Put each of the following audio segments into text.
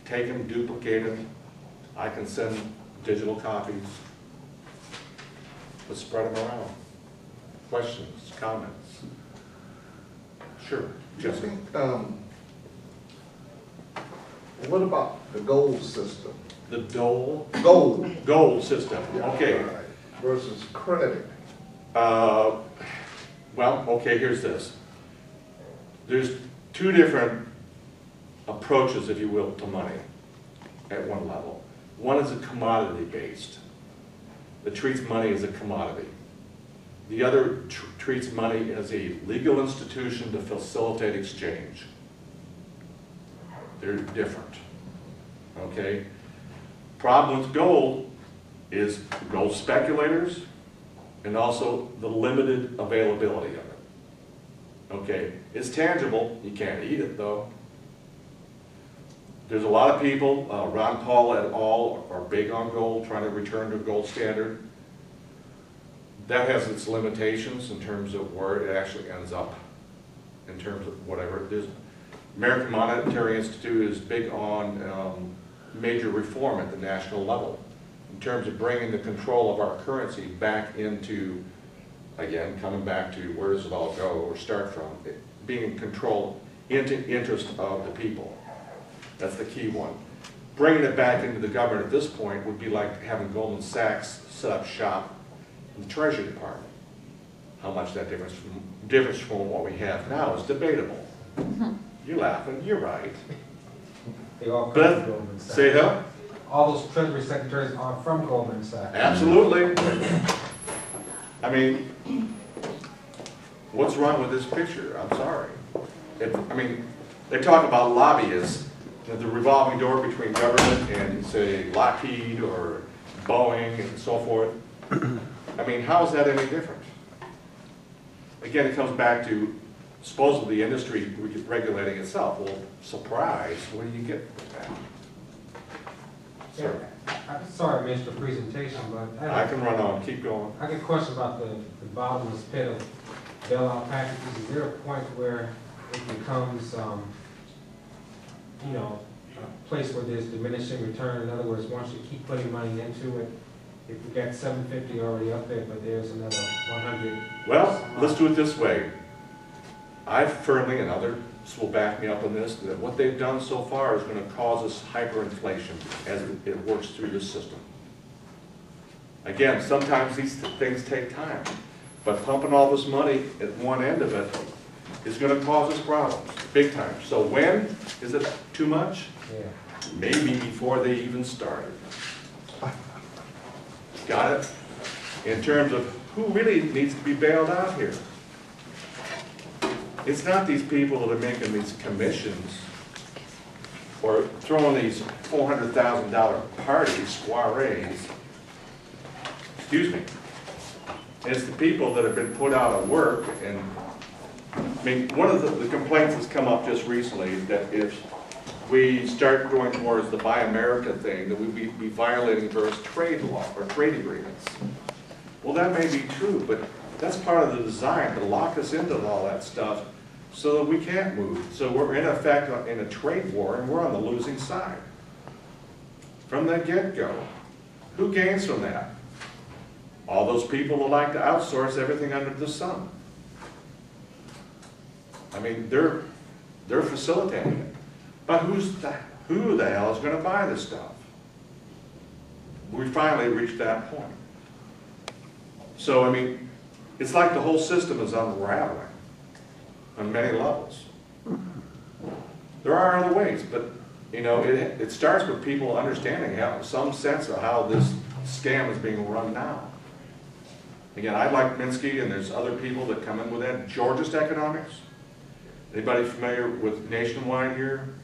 take them, duplicate them. I can send digital copies. Let's spread them around. Questions, comments? Sure. I think, what about the gold system? The dole? Gold. Gold system, Yeah, okay. right. Versus credit. Well, okay, here's this. There's two different approaches, if you will, to money at one level. One is a commodity-based, that treats money as a commodity. The other treats money as a legal institution to facilitate exchange. They're different, okay? Problem with gold is gold speculators and also the limited availability of it. Okay, it's tangible, you can't eat it though. There's a lot of people, Ron Paul et al. Are big on gold, trying to return to a gold standard. That has its limitations in terms of where it actually ends up, in terms of whatever. There's, American Monetary Institute is big on major reform at the national level, in terms of bringing the control of our currency back into, again, coming back to where does it all go or start from, it being in control into interest of the people. That's the key one. Bringing it back into the government at this point would be like having Goldman Sachs set up shop in the Treasury Department. How much that differs from what we have now is debatable. You're laughing, you're right. They all come from Goldman Sachs. Say that? All those Treasury secretaries are from Goldman Sachs. Absolutely. I mean, what's wrong with this picture? I'm sorry. I mean, they talk about lobbyists, the revolving door between government and, say, Lockheed or Boeing and so forth. I mean, how is that any different? Again, it comes back to supposedly the industry regulating itself. Well, surprise, what do you get with that? Sir. I'm sorry I missed the presentation, but I can run on, keep going. I get a question about the bottomless pit of bailout packages. Is there a point where it becomes, you know, a place where there's diminishing return? In other words, once you keep putting money into it, if we got 750 already up there, but there's another 100. Well, let's do it this way. I firmly, and others will back me up on this, that what they've done so far is going to cause us hyperinflation as it works through the system. Again, sometimes these things take time, but pumping all this money at one end of it is going to cause us problems, big time. So when? Is it too much? Yeah. Maybe before they even started. Got it? In terms of who really needs to be bailed out here. It's not these people that are making these commissions or throwing these $400,000 parties, soirees. Excuse me. It's the people that have been put out of work. And I mean, one of the complaints that's come up just recently that if we start going towards the Buy America thing, that we'd be violating various trade law or trade agreements. Well, that may be true, but that's part of the design to lock us into all that stuff so that we can't move. So we're in effect in a trade war and we're on the losing side from the get-go. Who gains from that? All those people that like to outsource everything under the sun. I mean, they're facilitating it. But who the hell is going to buy this stuff? We finally reached that point. So, I mean, it's like the whole system is unraveling on many levels. There are other ways, but, you know, it starts with people understanding some sense of how this scam is being run now. Again, I like Minsky, and there's other people that come in with that. Georgist economics. Anybody familiar with Nationwide here?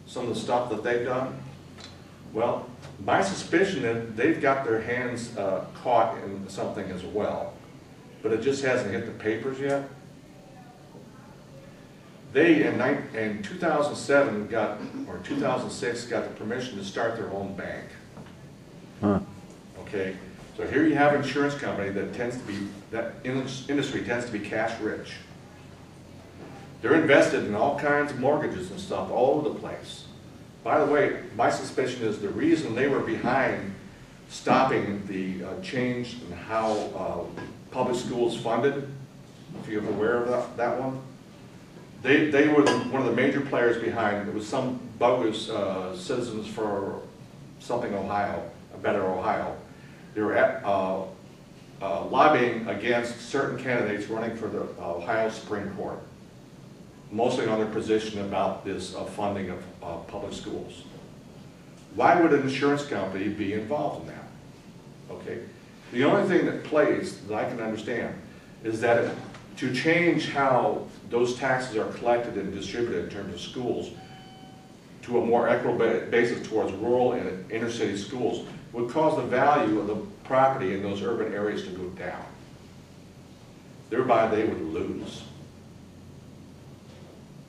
Some of the stuff that they've done? Well, my suspicion is they've got their hands caught in something as well, but it just hasn't hit the papers yet. They, in 2007, or 2006, got the permission to start their own bank. Huh. Okay, so here you have an insurance company that tends to be, that industry tends to be cash rich. They're invested in all kinds of mortgages and stuff all over the place. By the way, my suspicion is the reason they were behind stopping the change in how public schools funded, if you're aware of that one. They were one of the major players behind, it was some bogus Citizens for something Ohio, a better Ohio. They were lobbying against certain candidates running for the Ohio Supreme Court, mostly on their position about this funding of public schools. Why would an insurance company be involved in that? Okay, the only thing that plays that I can understand is that to change how those taxes are collected and distributed in terms of schools to a more equitable basis towards rural and inner city schools would cause the value of the property in those urban areas to go down. Thereby they would lose.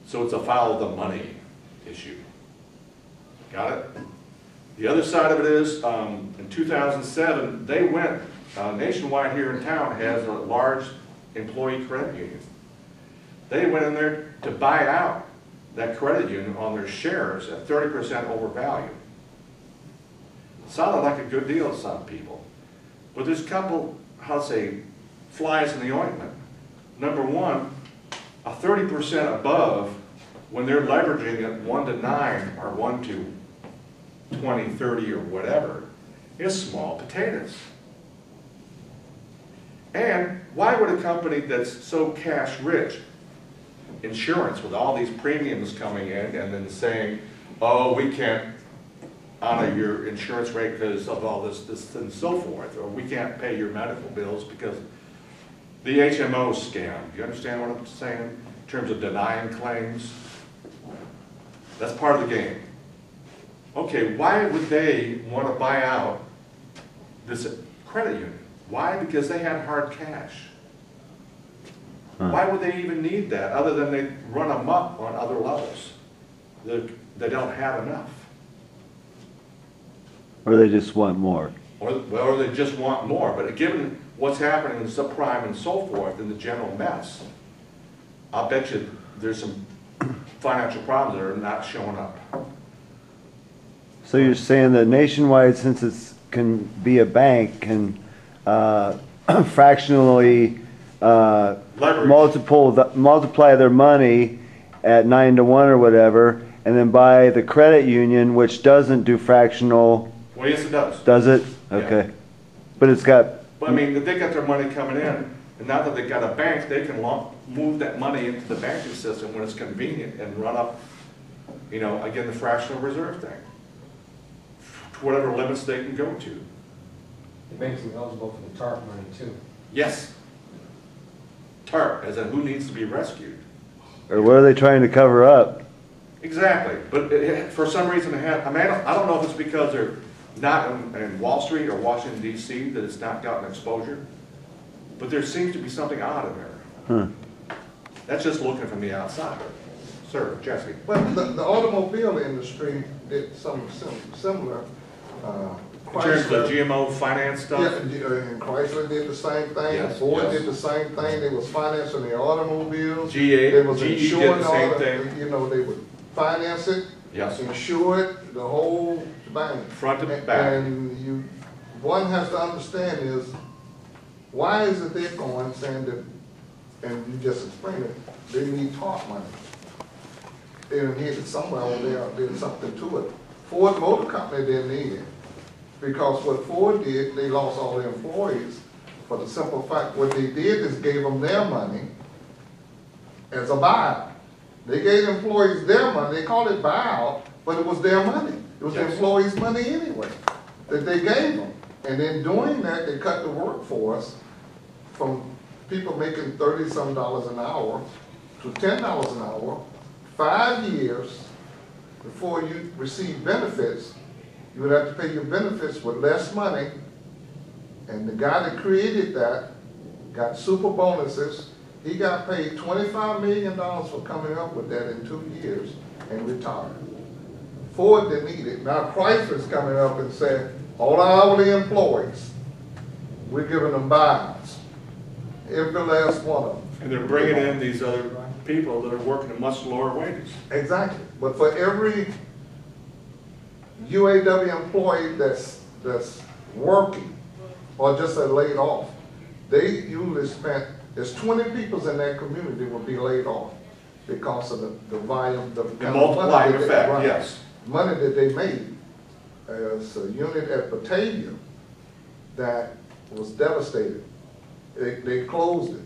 So it's a follow the money issue. Got it? The other side of it is, in 2007, they went, Nationwide here in town has a large employee credit union. They went in there to buy out that credit union on their shares at 30% overvalue. Sounded like a good deal to some people. But there's a couple, how to say, flies in the ointment. Number one, a 30% above, when they're leveraging at 1 to 9 or 1 to 20, 30 or whatever, is small potatoes. And why would a company that's so cash rich, insurance with all these premiums coming in and then saying, oh, we can't honor your insurance rate because of all this and so forth, or we can't pay your medical bills because the HMO scam. Do you understand what I'm saying in terms of denying claims? That's part of the game. Okay, why would they want to buy out this credit union? Why? Because they had hard cash. Why would they even need that other than they run amok on other levels? They don't have enough. Or they just want more. Or they just want more. But given what's happening in subprime and so forth in the general mess, I'll bet you there's some financial problems that are not showing up. So you're saying that Nationwide, since it can be a bank, can fractionally multiply their money at 9 to 1 or whatever, and then buy the credit union, which doesn't do fractional. Well, yes, it does. Does it? Okay. Yeah. But it's got. But I mean, if they got their money coming in, and now that they got a bank, they can move that money into the banking system when it's convenient and run up, you know, again, the fractional reserve thing, to whatever limits they can go to. It makes them eligible for the TARP money too. Yes. TARP, as in who needs to be rescued. Or what are they trying to cover up? Exactly, but for some reason I mean, I don't know if it's because they're not in Wall Street or Washington, D.C. that it's not gotten exposure, but there seems to be something odd in there. Huh. That's just looking from the outside. Sir, Jesse. But the automobile industry did some similar. In terms of the GMO finance stuff? Yeah, and Chrysler did the same thing. Yes, Ford yes. did the same thing. They was financing the automobiles. GE They was did insuring the all same the, thing. you know, they would finance it, Yes. insure it, the whole shebang. Front to back. And one has to understand is, why is it they're going saying that, and you just explained it, they need TARP money. They need it somewhere over there, there's something to it. Ford Motor Company didn't need it. Because what Ford did, they lost all their employees for the simple fact, what they did is gave them their money as a buyout. They gave employees their money, they called it buyout, but it was their money. It was the employees' money anyway, that they gave them. And in doing that, they cut the workforce from people making $30-some an hour to $10 an hour, 5 years before you receive benefits. You would have to pay your benefits with less money, and the guy that created that got super bonuses. He got paid $25 million for coming up with that in 2 years and retired. Ford didn't need it. Now Chrysler's coming up and said, all our hourly employees, we're giving them buyouts. Every last one of them. And they're bringing in these other people that are working at much lower wages. Exactly. But for every UAW employee that's working or just laid off, they usually spent, there's 20 people in that community will be laid off because of the volume, the The kind of money multiplying that they- effect, right, yes. money that they made. As a unit at Batavia that was devastated. They closed it.